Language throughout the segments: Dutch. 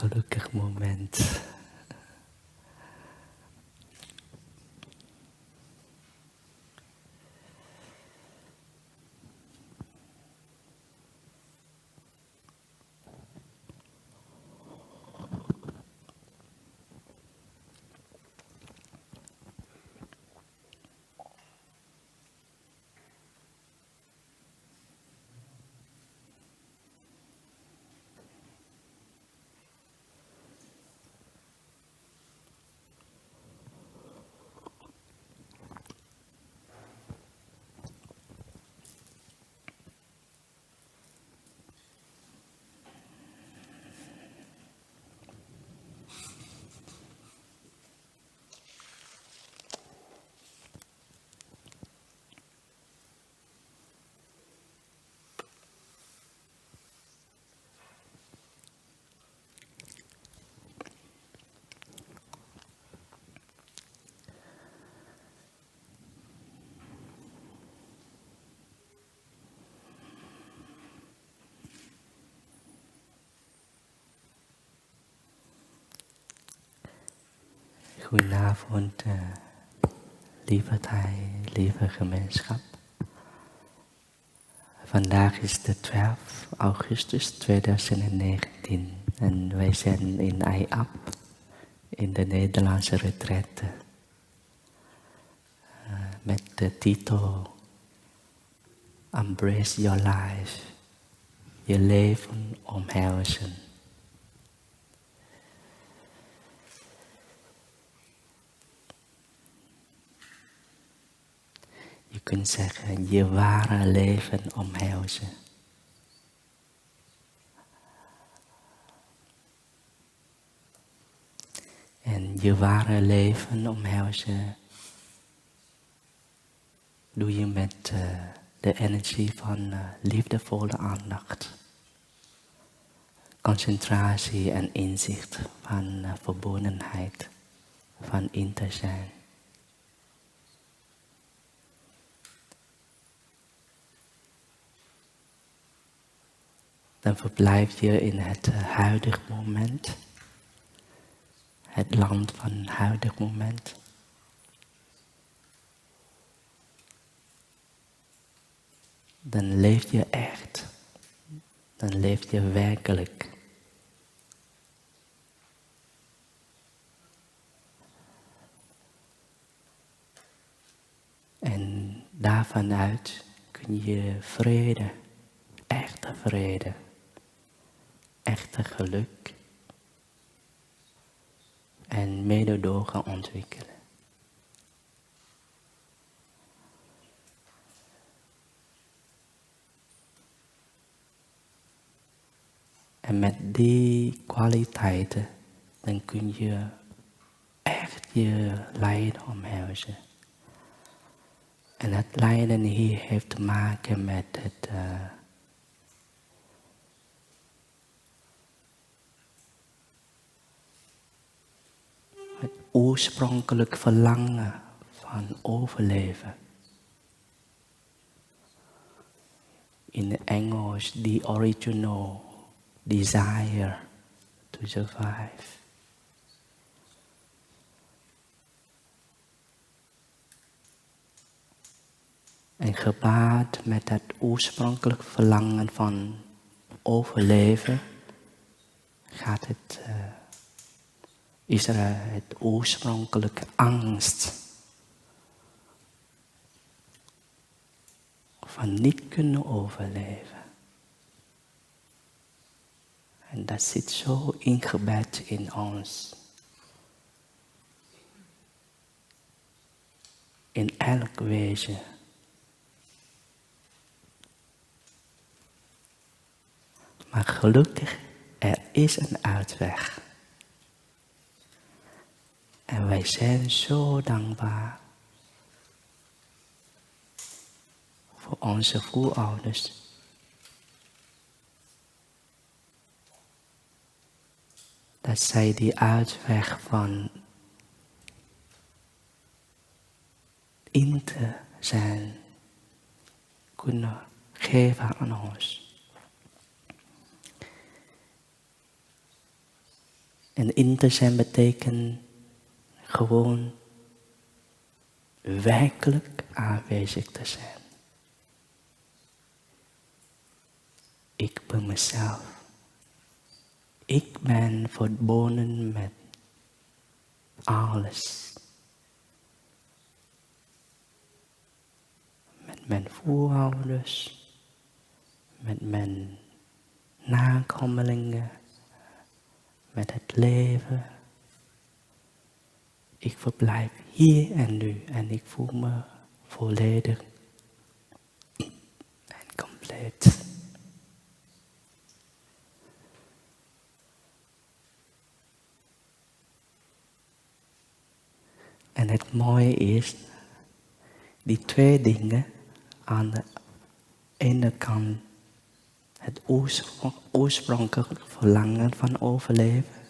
gelukkig moment. Goedenavond, lieve Thai, lieve gemeenschap. Vandaag is de 12 augustus 2019 en wij zijn in EIAB, in de Nederlandse retraite, met de titel Embrace Your Life, je leven omhelzen. Je kunt zeggen, je ware leven omhelzen. En je ware leven omhelzen doe je met de energie van liefdevolle aandacht. Concentratie en inzicht van verbondenheid, van in te zijn. Dan verblijf je in het huidige moment, het land van het huidige moment. Dan leef je echt, dan leef je werkelijk. En daarvanuit kun je vrede, echte vrede, echte geluk en mededogen ontwikkelen. En met die kwaliteiten, dan kun je echt je lijden omhelzen. En het lijden hier heeft te maken met het oorspronkelijk verlangen van overleven. In het Engels, the original desire to survive. En gepaard met het oorspronkelijk verlangen van overleven, is er het oorspronkelijke angst van niet kunnen overleven. En dat zit zo ingebed in ons. In elk wezen. Maar gelukkig, er is een uitweg. En wij zijn zo dankbaar voor onze voorouders. Dat zij die uitweg van in te zijn kunnen geven aan ons. En in te zijn betekent gewoon werkelijk aanwezig te zijn. Ik ben mezelf. Ik ben verbonden met alles. Met mijn voorouders, met mijn nakomelingen, met het leven. Ik verblijf hier en nu en ik voel me volledig en compleet. En het mooie is, die twee dingen, aan de ene kant het oorspronkelijk verlangen van overleven,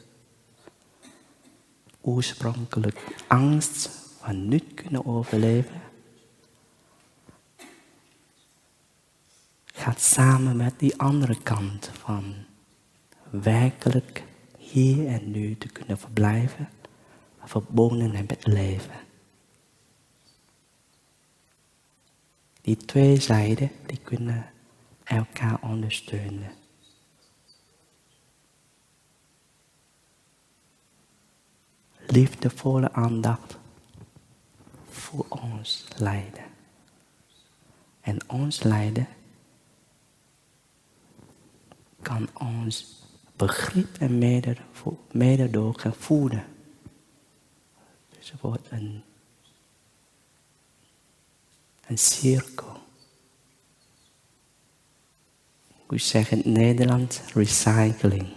oorspronkelijk angst van niet kunnen overleven, gaat samen met die andere kant van werkelijk hier en nu te kunnen verblijven, verbonden met het leven. Die twee zijden, die kunnen elkaar ondersteunen. Liefdevolle aandacht voor ons lijden. En ons lijden kan ons begrip en mededogen voeden. Dus het wordt een cirkel. We zeggen in het Nederlands recycling.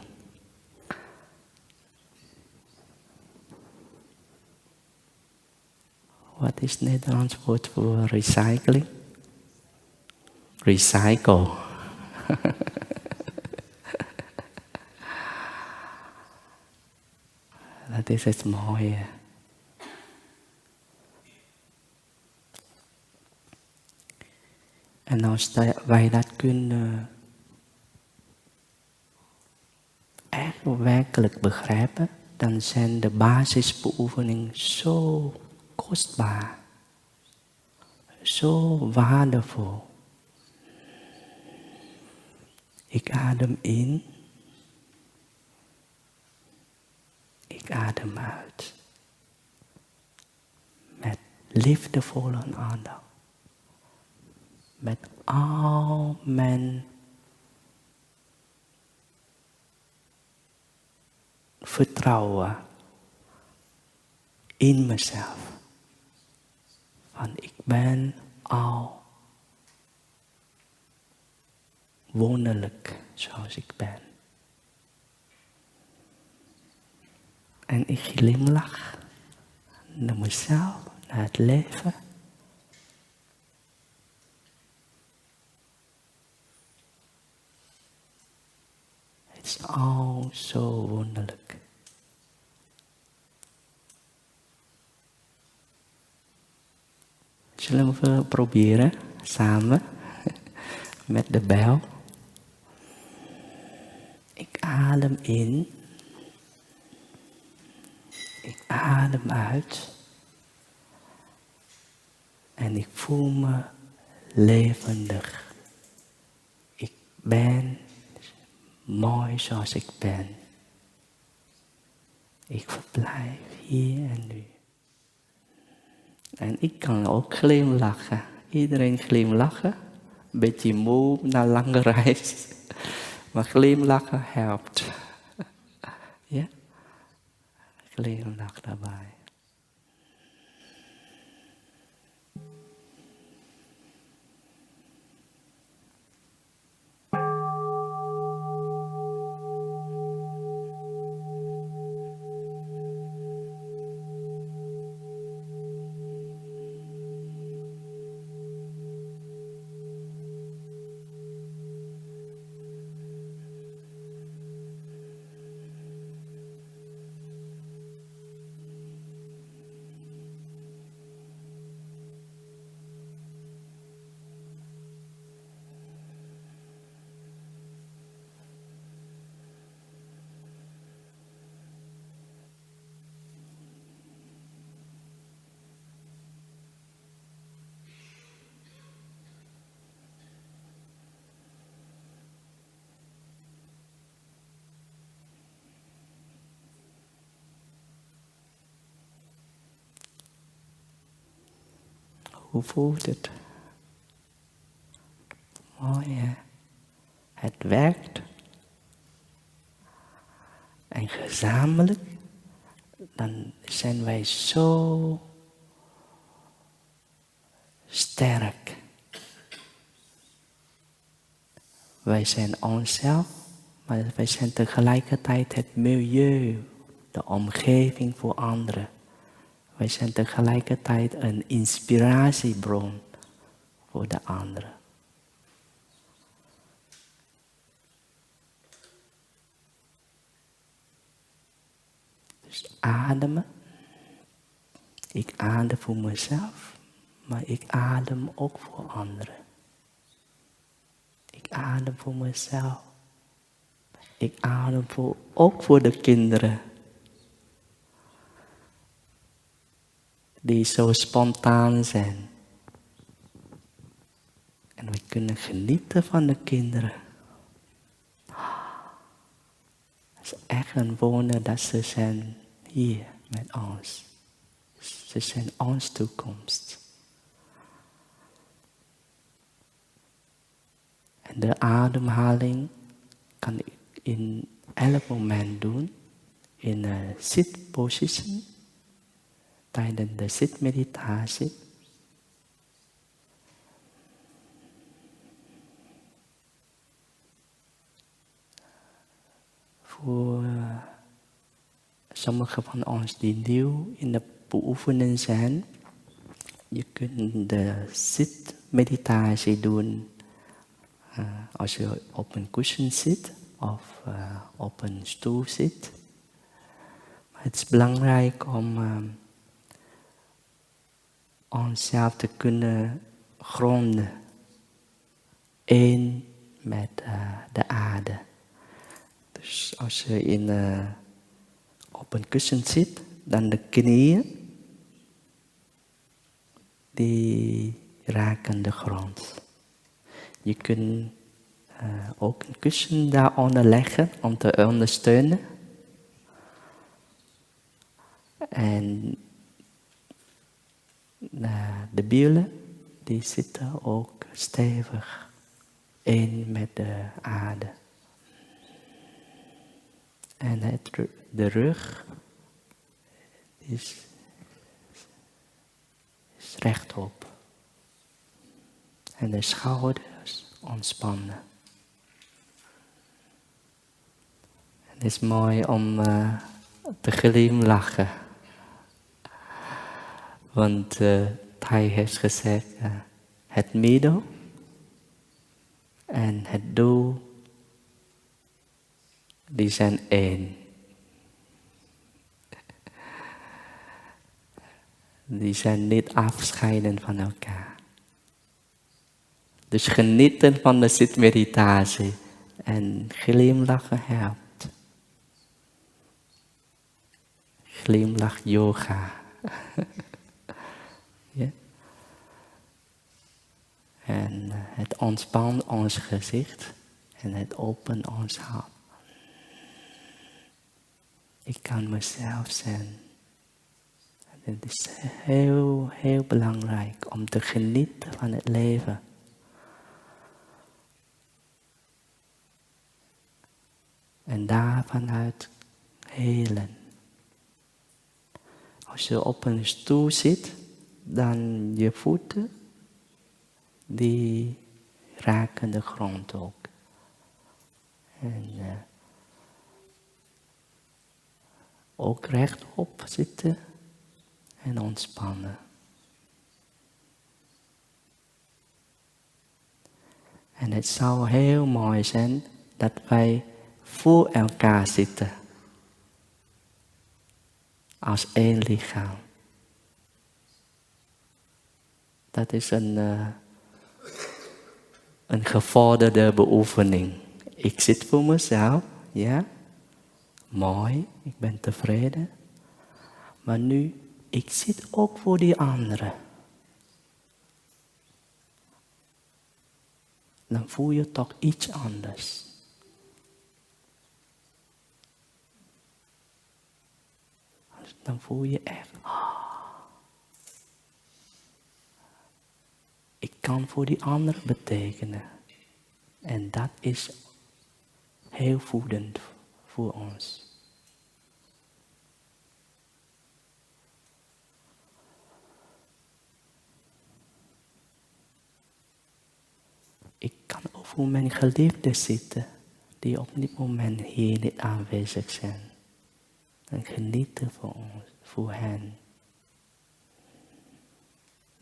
Wat is het Nederlands woord voor recycling? Recycle. Dat is het mooie. En als wij dat kunnen echt werkelijk begrijpen, dan zijn de basisbeoefeningen zo kostbaar, zo waardevol. Ik adem in, ik adem uit. Met liefdevolle aandacht. Met al mijn vertrouwen in mezelf. Want ik ben al wonderlijk zoals ik ben. En ik glimlach naar mezelf, naar het leven. Het is al zo wonderlijk. Zullen we proberen samen met de bel. Ik adem in. Ik adem uit. En ik voel me levendig. Ik ben mooi zoals ik ben. Ik verblijf hier en nu. En ik kan ook glimlachen. Iedereen glimlachen. Een beetje moe na een lange reis. Maar glimlachen helpt. Ja? Glimlach daarbij. Hoe voelt het? Mooi hè? Het werkt. En gezamenlijk, dan zijn wij zo sterk. Wij zijn onszelf, maar wij zijn tegelijkertijd het milieu, de omgeving voor anderen. Wij zijn tegelijkertijd een inspiratiebron voor de anderen. Dus ademen. Ik adem voor mezelf, maar ik adem ook voor anderen. Ik adem voor mezelf. Ik adem ook voor de kinderen. Die zo spontaan zijn. En we kunnen genieten van de kinderen. Het is echt een wonder dat ze zijn hier met ons. Ze zijn onze toekomst. En de ademhaling kan ik in elk moment doen. In een zitpositie. Tijdens de zitmeditatie. Voor sommigen van ons die nieuw in de beoefening zijn. Je kunt de zitmeditatie doen als je op een kussen zit of op een stoel zit. Maar het is belangrijk om onszelf te kunnen gronden. Eén met de aarde. Dus als je op een kussen zit, dan de knieën, die raken de grond. Je kunt ook een kussen daaronder leggen om te ondersteunen. En de billen, die zitten ook stevig één met de aarde. En de rug is rechtop. En de schouders ontspannen. Het is mooi om te glimlachen. Want hij heeft gezegd, het middel en het doel, die zijn één. Die zijn niet afscheiden van elkaar. Dus genieten van de zitmeditatie en glimlachen helpt. Glimlach yoga. Ja. En het ontspant ons gezicht en het opent ons hart. Ik kan mezelf zijn. Het is heel, heel belangrijk om te genieten van het leven. En daarvanuit helen. Als je op een stoel zit, dan je voeten, die raken de grond ook. En ook rechtop zitten en ontspannen. En het zou heel mooi zijn dat wij voor elkaar zitten. Als één lichaam. Dat is een gevorderde beoefening. Ik zit voor mezelf, ja. Mooi, ik ben tevreden. Maar nu, ik zit ook voor die anderen. Dan voel je toch iets anders. Dan voel je echt, kan voor die ander betekenen. En dat is heel voedend voor ons. Ik kan ook voor mijn geliefden zitten, die op dit moment hier niet aanwezig zijn. En genieten voor ons, voor hen.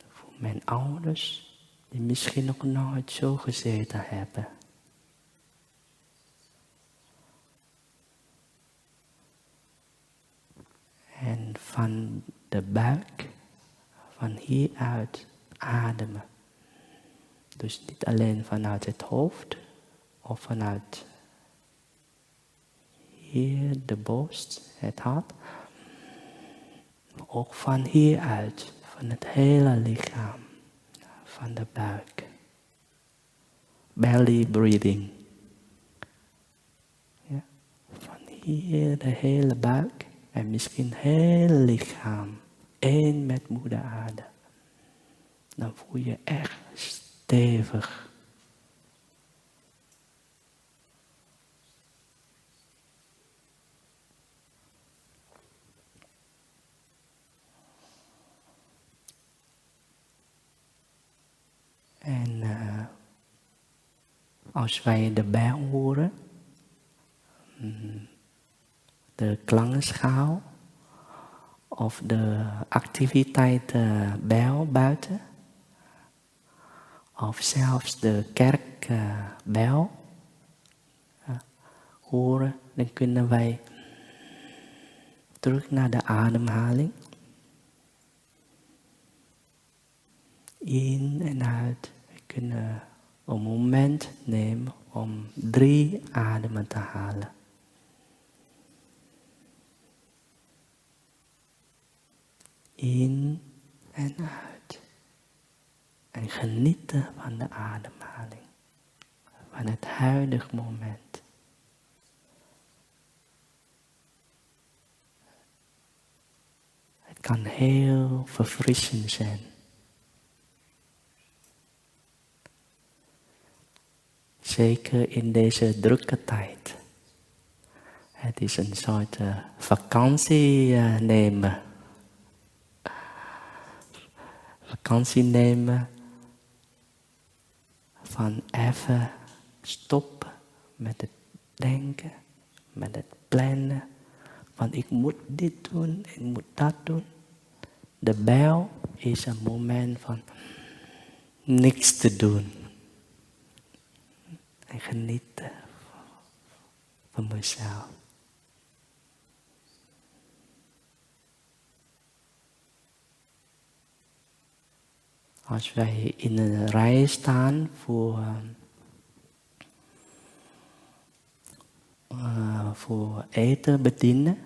Voor mijn ouders, die misschien nog nooit zo gezeten hebben. En van de buik, van hieruit ademen. Dus niet alleen vanuit het hoofd, of vanuit hier de borst, het hart. Maar ook van hieruit, van het hele lichaam, van de buik. Belly breathing. Ja. Van hier de hele buik en misschien het hele lichaam. Één met moeder aarde. Dan voel je echt stevig. En als wij de bijl horen, de klankenschaal of de activiteit bijl buiten, of zelfs de kerkbijl horen, dan kunnen wij terug naar de ademhaling. In en uit. We kunnen een moment nemen om 3 ademen te halen. In en uit. En genieten van de ademhaling. Van het huidige moment. Het kan heel verfrissend zijn. Zeker in deze drukke tijd. Het is een soort vakantie nemen. Vakantie nemen van even stoppen met het denken, met het plannen. Van ik moet dit doen, ik moet dat doen. De bijl is een moment van niks te doen. En genieten van mezelf. Als wij in een rij staan voor eten bedienen,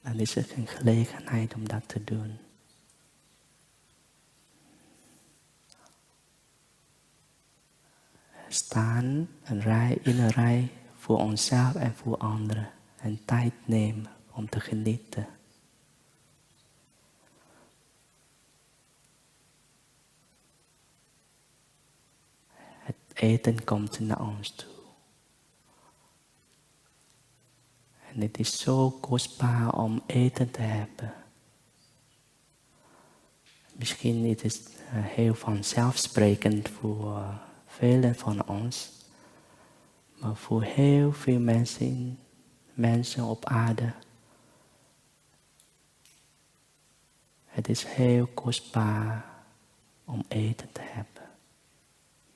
dan is het een gelegenheid om dat te doen. Staan in een rij voor onszelf en voor anderen. En tijd nemen om te genieten. Het eten komt naar ons toe. En het is zo kostbaar om eten te hebben. Misschien is het heel vanzelfsprekend voor velen van ons. Maar voor heel veel mensen op aarde. Het is heel kostbaar om eten te hebben.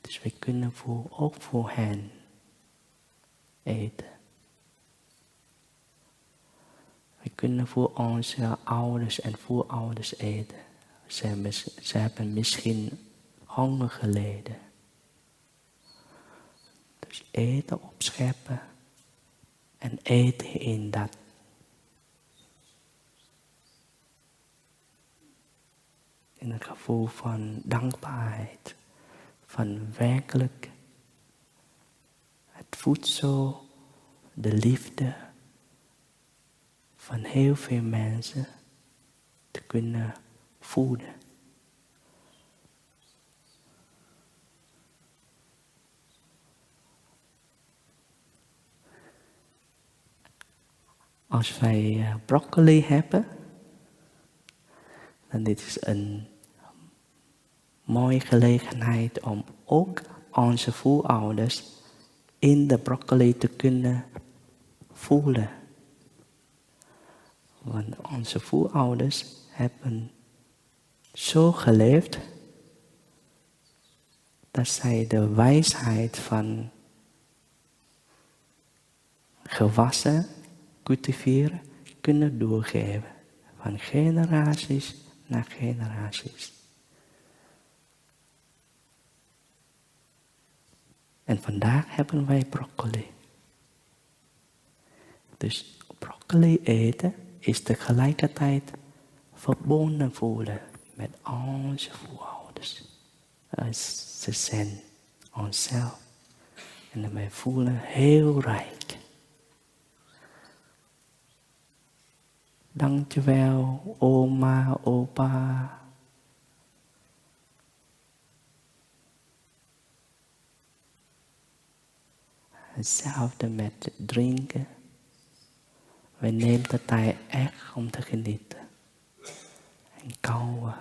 Dus we kunnen ook voor hen eten. We kunnen voor onze ouders en voorouders eten. Ze hebben misschien honger geleden. Dus eten opscheppen en eten in dat. In het gevoel van dankbaarheid, van werkelijk het voedsel, de liefde van heel veel mensen te kunnen voeden. Als wij broccoli hebben, dan dit is een mooie gelegenheid om ook onze voorouders in de broccoli te kunnen voelen. Want onze voorouders hebben zo geleefd dat zij de wijsheid van gewassen, cultiveren, kunnen doorgeven. Van generaties naar generaties. En vandaag hebben wij broccoli. Dus broccoli eten is tegelijkertijd verbonden voelen met onze voorouders. Ze zijn onszelf. En wij voelen heel rijk. Dankjewel, oma, opa. Hetzelfde met drinken. Wij nemen de tijd echt om te genieten. En kauwen.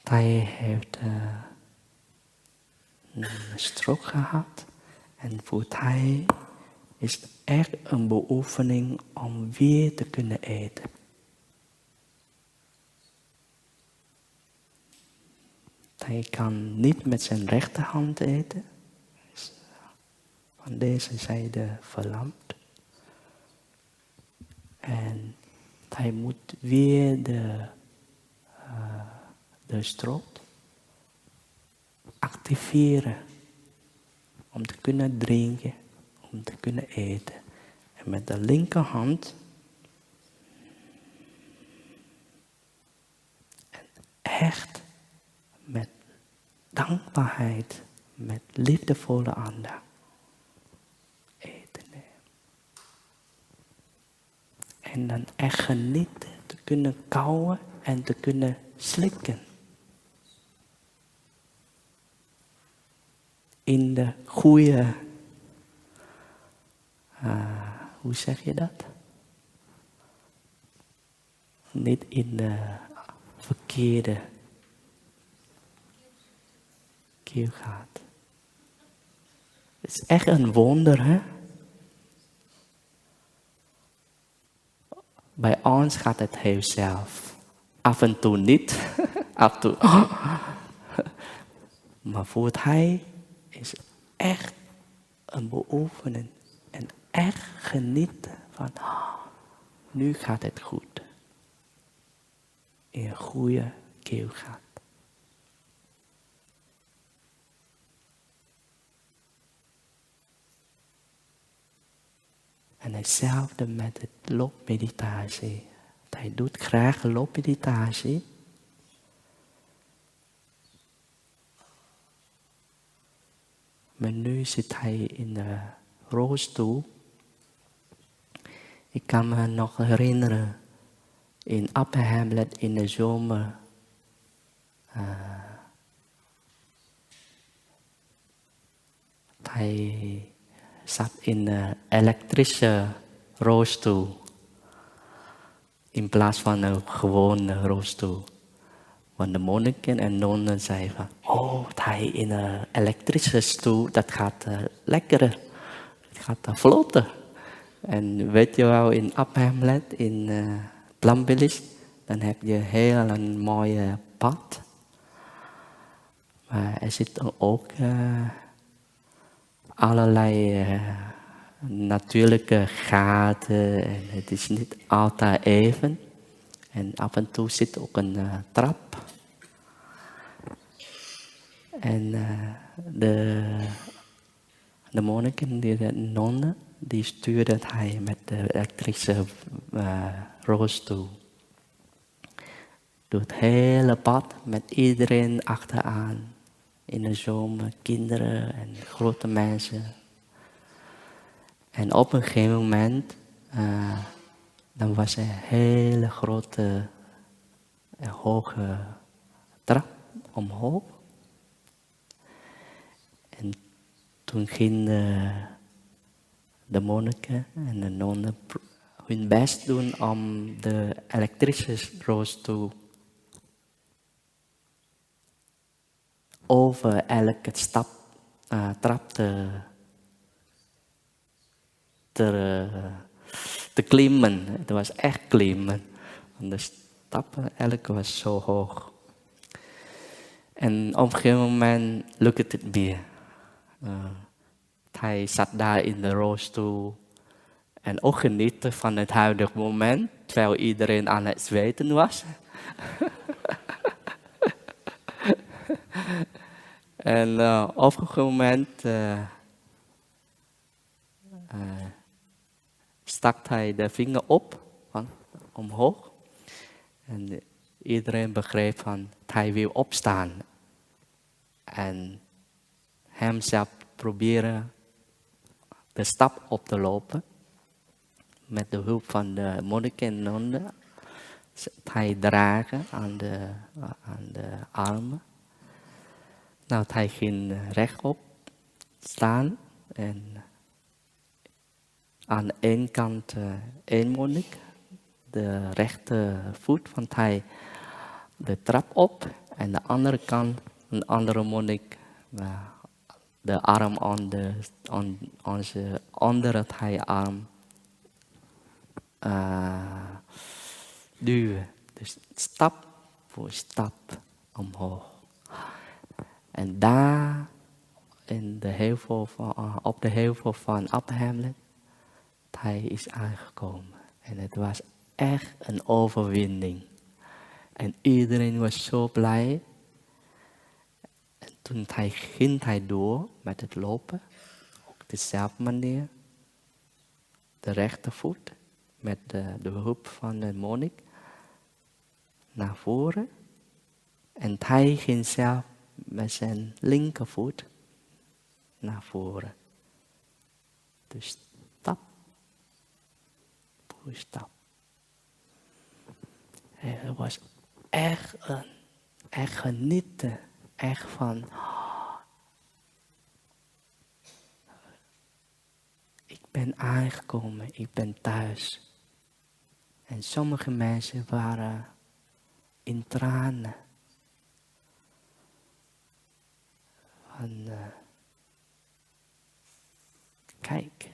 Hij heeft een strook gehad. En voor hij is het echt een beoefening om weer te kunnen eten. Hij kan niet met zijn rechterhand eten. Van deze zijde verlamd. En hij moet weer de strot activeren. Om te kunnen drinken. Om te kunnen eten. En met de linkerhand. En echt met dankbaarheid. Met liefdevolle aandacht. Eten nemen. En dan echt genieten. Te kunnen kauwen en te kunnen slikken. In de goede, hoe zeg je dat? Niet in de verkeerde keelgaat. Het is echt een wonder, hè? Bij ons gaat het heel zelf. Af en toe niet. Af en toe. Maar voor hij is echt een beoefening. En echt genieten van, nu gaat het goed. In een goede keelgat. En hetzelfde met het loopmeditatie. Hij doet graag loopmeditatie. Maar nu zit hij in de rolstoel. Ik kan me nog herinneren, in Upper Hamlet in de zomer. Hij zat in een elektrische rolstoel. In plaats van een gewone rolstoel. Want de monniken en nonnen zeiden van, hij in een elektrische stoel, dat gaat lekkerder. Het gaat vlotten. En weet je wel, in Upper Hamlet, in Plum Village, dan heb je heel een mooie pad. Maar er zitten ook allerlei natuurlijke gaten. En het is niet altijd even. En af en toe zit ook een trap. En de monniken, de nonnen, die stuurde hij met de elektrische rolstoel. Door het hele pad met iedereen achteraan. In de zomer, kinderen en grote mensen. En op een gegeven moment, dan was er een hele grote, hoge trap omhoog. toen gingen de monniken en de nonnen hun best doen om de elektriciteitsroos te over elke trap te klimmen. Het was echt klimmen. Want de stappen, elke was zo hoog. En op een gegeven moment lukte het weer. Hij zat daar in de rolstoel. En ook genieten van het huidige moment. Terwijl iedereen aan het zweten was. En op een gegeven moment stak hij de vinger op, omhoog. En iedereen begreep van, hij wil opstaan. En hemzelf proberen de stap op te lopen. Met de hulp van de monniken en nonnen. Hij dragen aan de armen. Nou, hij ging rechtop staan. En aan de ene kant één monnik. De rechtervoet van hij de trap op. En aan de andere kant een andere monnik. De arm aan zijn andere arm duwen. Dus stap voor stap omhoog. En daar op de heuvel van Hamlet, hij is aangekomen. En het was echt een overwinning. En iedereen was zo blij. En toen ging hij door met het lopen. Op dezelfde manier. De rechtervoet. Met de hulp van de monnik. Naar voren. En hij ging zelf met zijn linkervoet naar voren. Dus stap voor stap. Het was echt genieten. Echt van, ik ben aangekomen, ik ben thuis. En sommige mensen waren in tranen. Van, kijk.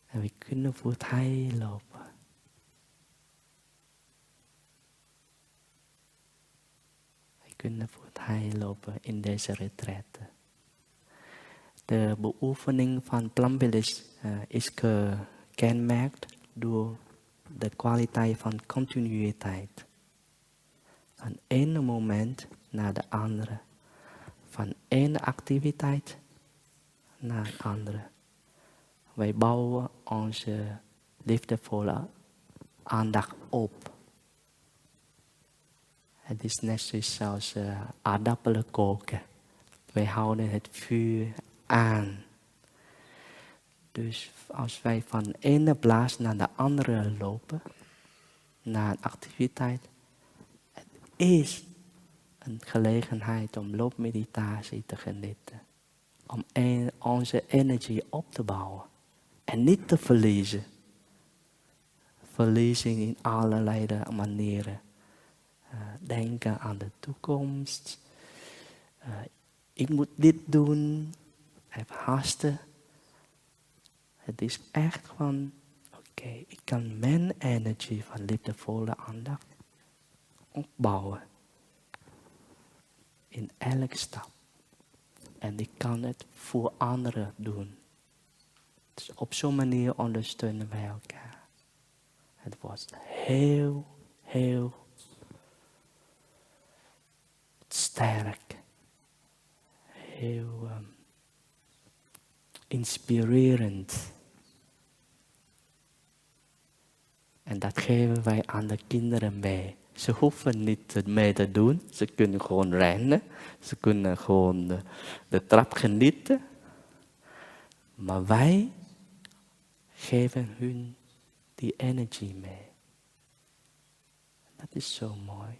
En we kunnen voor het Hij lopen. We kunnen voor het Hij lopen in deze retraite. De beoefening van Plambillis is gekenmerkt door de kwaliteit van continuïteit. Van ene moment naar de andere. Van ene activiteit naar de andere. Wij bouwen onze liefdevolle aandacht op. Het is net zoals aardappelen koken. Wij houden het vuur aan. Dus als wij van de ene blaas naar de andere lopen, naar een activiteit, het is een gelegenheid om loopmeditatie te genieten. Om onze energie op te bouwen. En niet te verliezen. Verliezen in allerlei manieren. Denken aan de toekomst. Ik moet dit doen. Heb haasten. Het is echt van, oké, ik kan mijn energie van liefdevolle aandacht opbouwen. In elke stap. En ik kan het voor anderen doen. Dus op zo'n manier ondersteunen wij elkaar. Het was heel sterk. Heel inspirerend. En dat geven wij aan de kinderen mee. Ze hoeven niet mee te doen. Ze kunnen gewoon rennen. Ze kunnen gewoon de trap genieten. Maar wij geven hun die energie mee. Dat is zo mooi.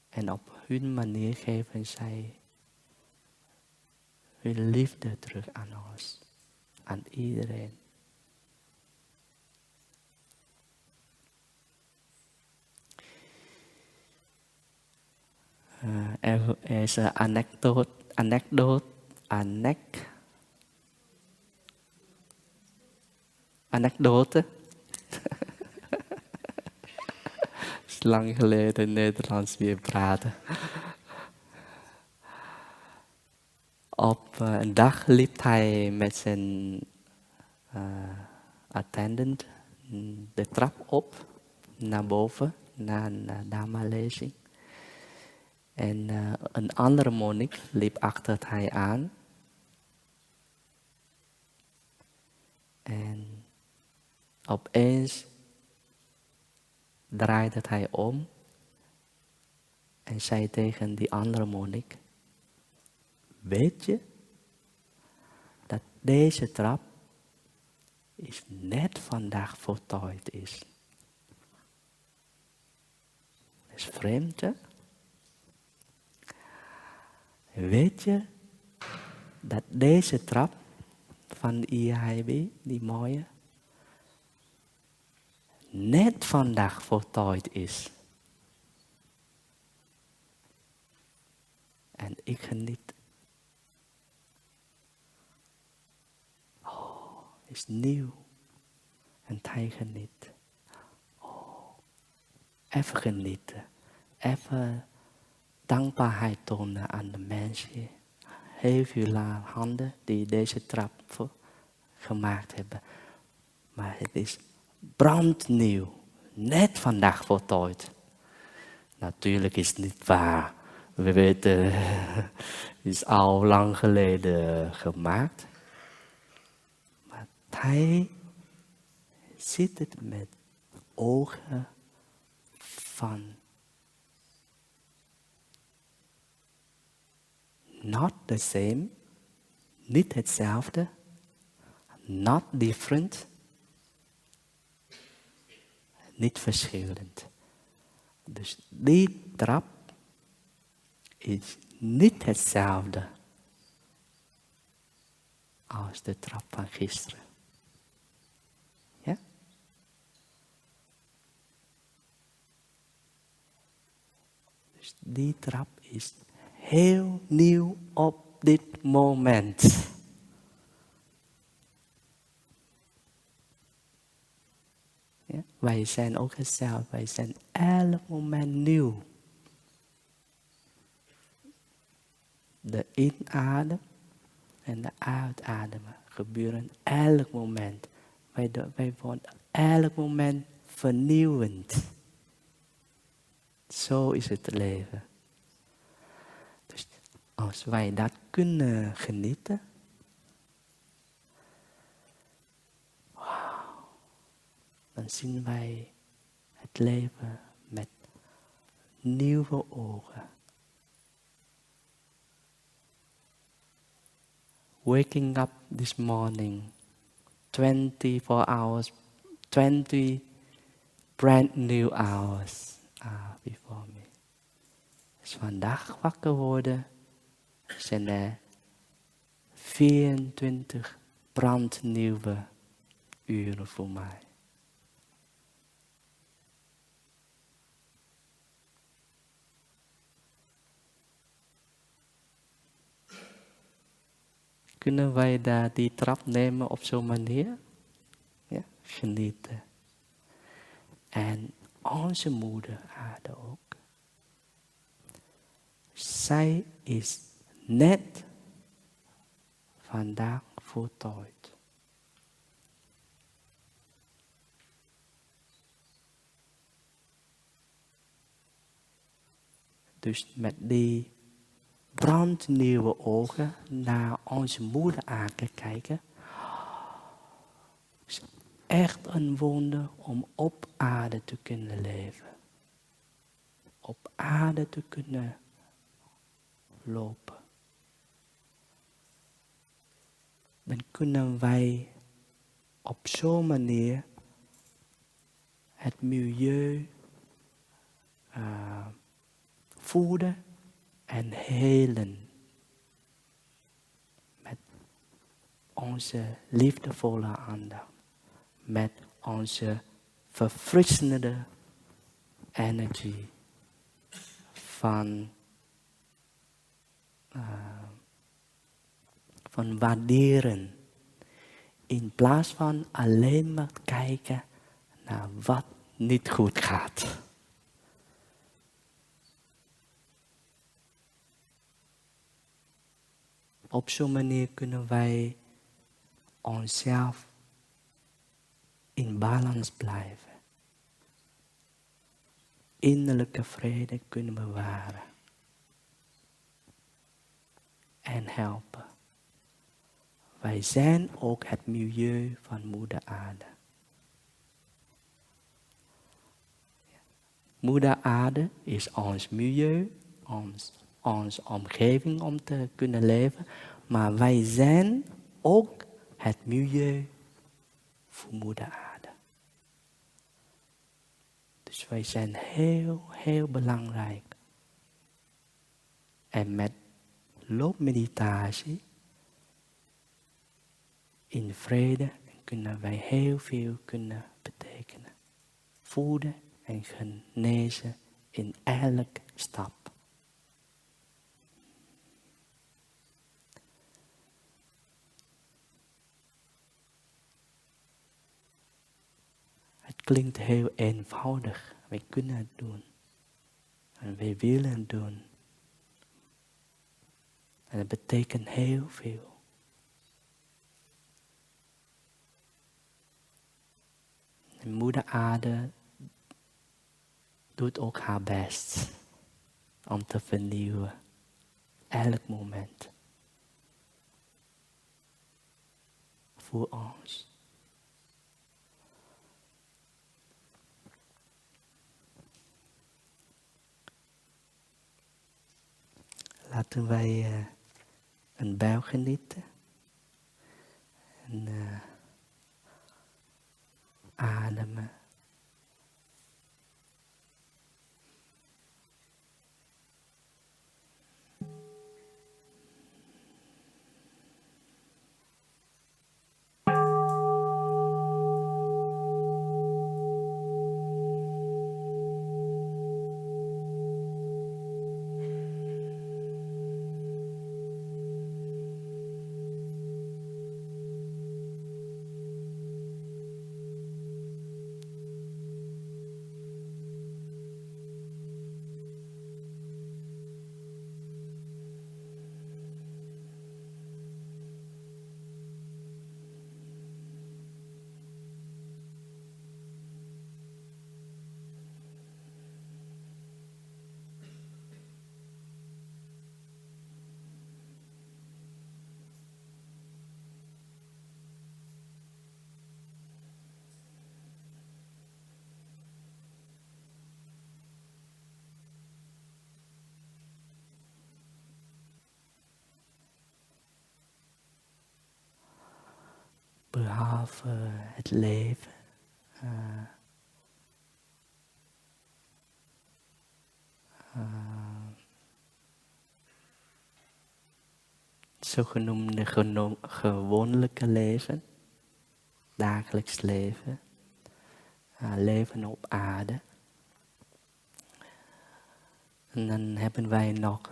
En op hun manier geven zij hun liefde terug aan ons. Aan iedereen. Er is een anekdote. Het is lang geleden Nederlands weer praten. Op een dag liep hij met zijn attendant de trap op, naar boven, naar een dharma-lezing. En een andere monnik liep achter hij aan. En opeens draaide hij om en zei tegen die andere monnik: weet je dat deze trap is net vandaag voltooid is? Dat is vreemd, hè? Weet je dat deze trap van de EIAB, die mooie, net vandaag voltooid is? En ik geniet. Oh, is nieuw. En hij geniet. Oh, even genieten. Even dankbaarheid tonen aan de mensen. Heel veel handen die deze trap gemaakt hebben. Maar het is brandnieuw. Net vandaag voltooid. Natuurlijk is het niet waar. We weten, het is al lang geleden gemaakt. Maar hij ziet het met ogen van not the same, niet hetzelfde, not different, niet verschillend. Dus die trap is niet hetzelfde als de trap van gisteren. Ja? Dus die trap is heel nieuw op dit moment. Ja? Wij zijn ook hetzelfde. Wij zijn elk moment nieuw. De inadem en de uitademen gebeuren elk moment. Wij worden elk moment vernieuwend. Zo is het leven. Dus als wij dat kunnen genieten, wauw, dan zien wij het leven met nieuwe ogen. Waking up this morning, 24 hours, 20 brand new hours are before me. Dus vandaag wakker worden, zijn er 24 brandnieuwe uren voor mij. Kunnen wij die trap nemen op zo'n manier? Ja, genieten. En onze moeder aarde ook. Zij is net vandaag voltooid. Dus met die brandnieuwe ogen naar onze moeder aan kijken. Het is echt een wonder om op aarde te kunnen leven. Op aarde te kunnen lopen. dan kunnen wij op zo'n manier het milieu voeden en helen. Met onze liefdevolle aandacht. Met onze verfrissende energie van waarderen. In plaats van alleen maar kijken naar wat niet goed gaat. Op zo'n manier kunnen wij onszelf in balans blijven. Innerlijke vrede kunnen bewaren. En helpen. Wij zijn ook het milieu van Moeder Aarde. Moeder Aarde is ons milieu, onze omgeving om te kunnen leven. Maar wij zijn ook het milieu voor Moeder Aarde. Dus wij zijn heel, heel belangrijk. En met loopmeditatie in vrede kunnen wij heel veel kunnen betekenen. Voeden en genezen in elke stap. Het klinkt heel eenvoudig. Wij kunnen het doen. En wij willen het doen. En het betekent heel veel. En Moeder Aarde doet ook haar best om te vernieuwen. Elk moment. Voor ons. Laten wij een buil genieten. En ademen. Behalve het leven. Zogenoemde gewone leven. Dagelijks leven. Leven op aarde. En dan hebben wij nog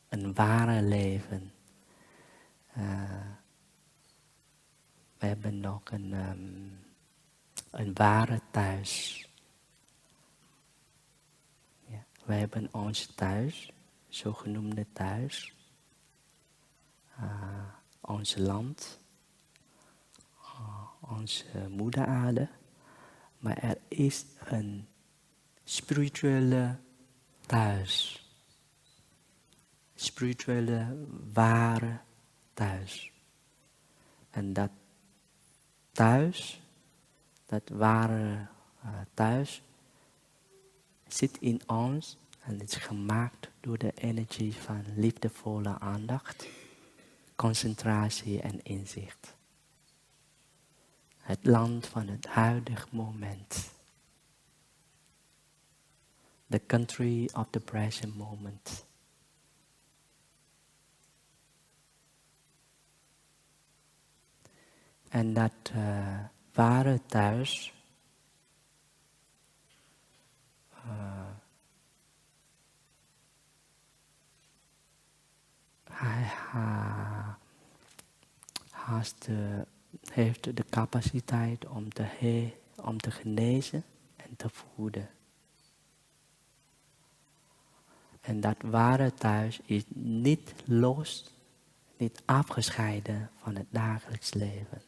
een ware leven. We hebben nog een ware thuis. Ja, we hebben ons thuis, zogenoemde thuis. Ons land. Onze Moeder Aarde. Maar er is een spirituele thuis. Spirituele ware thuis. En dat thuis, dat ware thuis, zit in ons en is gemaakt door de energie van liefdevolle aandacht. concentratie en inzicht. Het land van het huidige moment. The country of the present moment. En dat ware thuis heeft de capaciteit om te genezen en te voeden. En dat ware thuis is niet los, niet afgescheiden van het dagelijks leven.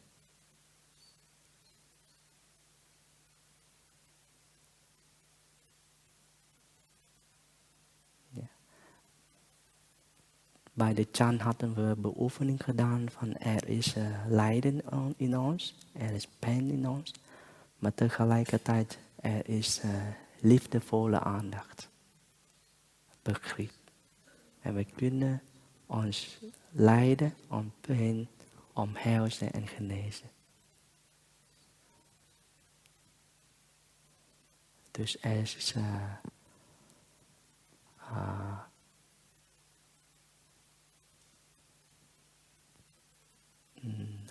Ja. Bij de Chan hadden we beoefening gedaan van er is lijden in ons, er is pijn in ons, maar tegelijkertijd er is liefdevolle aandacht, begrip. En we kunnen ons lijden, om pijn, omhelzen en genezen. Dus er is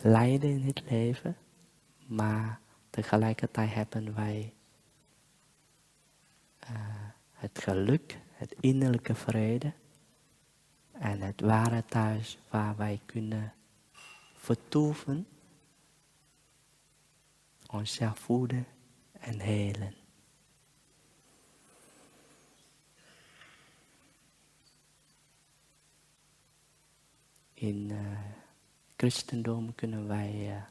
lijden in het leven, maar tegelijkertijd hebben wij het geluk, het innerlijke vrede en het ware thuis waar wij kunnen vertoeven, onszelf voeden en helen. In christendom kunnen wij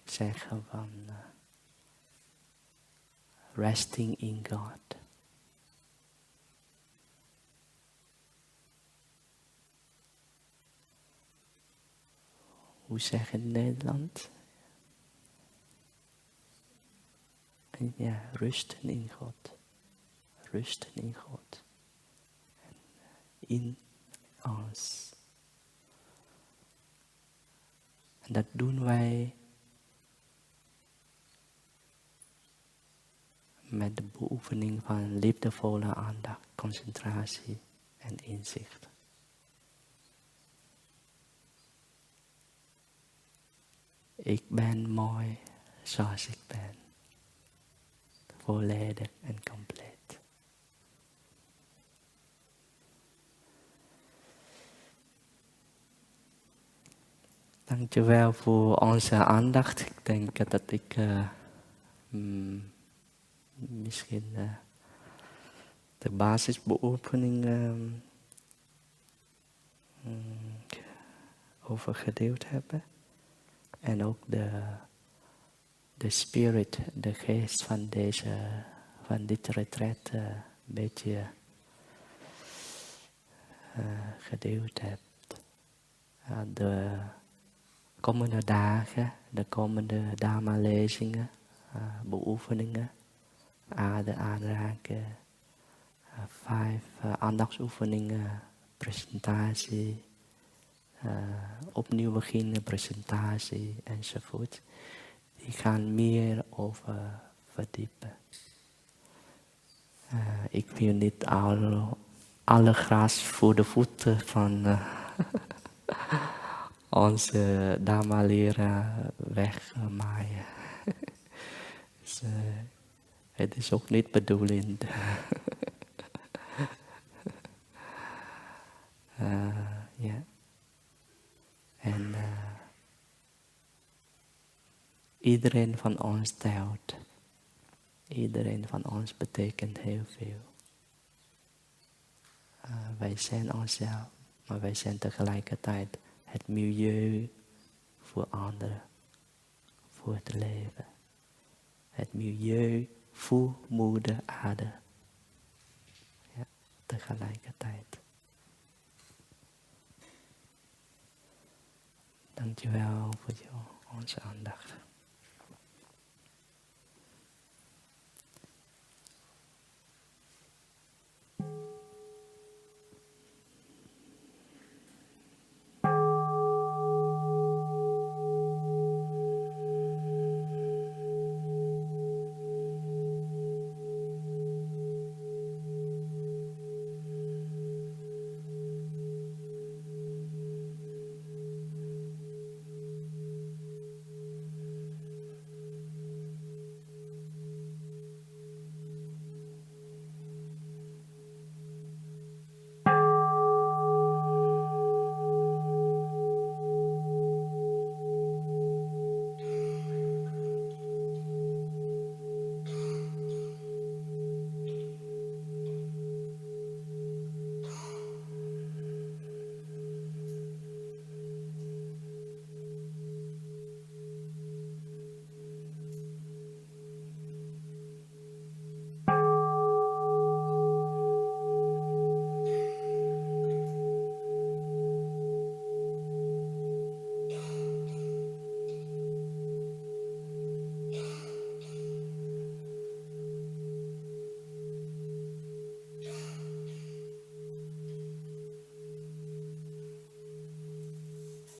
zeggen van resting in God. Hoe zeg je het in Nederland? Ja, rusten in God. Rusten in God. In ons. En dat doen wij met de beoefening van liefdevolle aandacht, concentratie en inzicht. Ik ben mooi zoals ik ben. Volledig en compleet. Dankjewel voor onze aandacht. Ik denk dat ik misschien de basisbeoefening over gedeeld heb. En ook de spirit, de geest van dit retreat een beetje gedeeld heb. De komende dagen, de komende Dharma-lezingen, beoefeningen, aarde aanraken, 5 aandachtsoefeningen, presentatie, opnieuw beginnen, presentatie enzovoort. Die gaan meer over verdiepen. Ik wil niet alle gras voor de voeten van onze Dharma-leraar wegmaaien. Dus, het is ook niet bedoeling. Ja. En iedereen van ons telt. Iedereen van ons betekent heel veel. Wij zijn onszelf, maar wij zijn tegelijkertijd het milieu voor anderen, voor het leven. Het milieu voor moeder aarde. Ja, tegelijkertijd. Dankjewel voor onze aandacht.